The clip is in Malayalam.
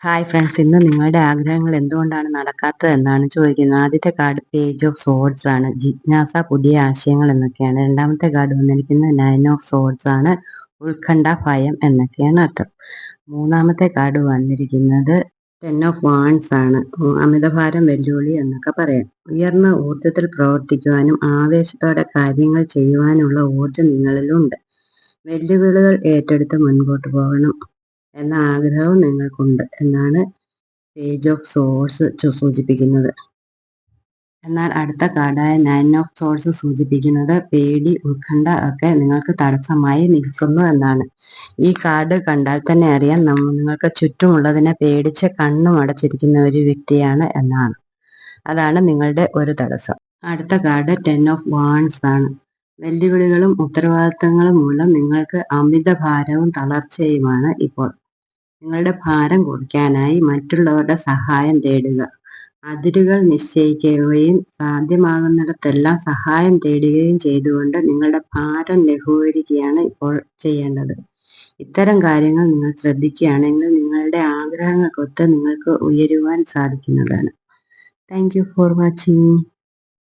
ഹായ് ഫ്രണ്ട്സ്, ഇന്ന് നിങ്ങളുടെ ആഗ്രഹങ്ങൾ എന്തുകൊണ്ടാണ് നടക്കാത്തത് എന്നാണ് ചോദിക്കുന്നത്. ആദ്യത്തെ കാർഡ് പേജ് ഓഫ് സോർഡ്സ് ആണ്, ജിജ്ഞാസ, പുതിയ ആശയങ്ങൾ എന്നൊക്കെയാണ്. രണ്ടാമത്തെ കാർഡ് വന്നിരിക്കുന്നത് നയൻ ഓഫ് സോർഡ്സ് ആണ്, ഉത്കണ്ഠ, ഭയം എന്നൊക്കെയാണ് അർത്ഥം. മൂന്നാമത്തെ കാർഡ് വന്നിരിക്കുന്നത് ടെൻ ഓഫ് വാൺസ് ആണ്, അമിതഭാരം, വെല്ലുവിളി എന്നൊക്കെ പറയാം. ഉയർന്ന ഊർജത്തിൽ പ്രവർത്തിക്കുവാനും ആവേശത്തോടെ കാര്യങ്ങൾ ചെയ്യുവാനുള്ള ഊർജം നിങ്ങളിലുണ്ട്. വെല്ലുവിളികൾ ഏറ്റെടുത്ത് മുൻപോട്ട് പോകണം എന്ന ആഗ്രഹവും നിങ്ങൾക്കുണ്ട് എന്നാണ് പേജ് ഓഫ് സോഴ്സ് സൂചിപ്പിക്കുന്നത്. എന്നാൽ അടുത്ത കാർഡായ നയൻ ഓഫ് സോഴ്സ് സൂചിപ്പിക്കുന്നത് പേടി, ഉത്കണ്ഠ ഒക്കെ നിങ്ങൾക്ക് തടസ്സമായി നിൽക്കുന്നു എന്നാണ്. ഈ കാർഡ് കണ്ടാൽ തന്നെ അറിയാം നിങ്ങൾക്ക് ചുറ്റുമുള്ളതിനെ പേടിച്ച് കണ്ണും അടച്ചിരിക്കുന്ന ഒരു വ്യക്തിയാണ് എന്നാണ്. അതാണ് നിങ്ങളുടെ ഒരു തടസ്സം. അടുത്ത കാർഡ് ടെൻ ഓഫ് വാൺസ് ആണ്. വെല്ലുവിളികളും ഉത്തരവാദിത്തങ്ങളും മൂലം നിങ്ങൾക്ക് അമിത ഭാരവും തളർച്ചയുമാണ് ഇപ്പോൾ. നിങ്ങളുടെ ഭാരം കുറയ്ക്കാനായി മറ്റുള്ളവരുടെ സഹായം തേടുക. അതിരുകൾ നിശ്ചയിക്കുകയും സാധ്യമാകുന്നിടത്തെല്ലാം സഹായം തേടുകയും ചെയ്തുകൊണ്ട് നിങ്ങളുടെ ഭാരം ലഘൂകരിക്കുകയാണ് ഇപ്പോൾ ചെയ്യേണ്ടത്. ഇത്തരം കാര്യങ്ങൾ നിങ്ങൾ ശ്രദ്ധിക്കുകയാണെങ്കിൽ നിങ്ങളുടെ ആഗ്രഹങ്ങൾക്കൊത്ത് നിങ്ങൾക്ക് ഉയരുവാൻ സാധിക്കുന്നതാണ്. Thank you for watching.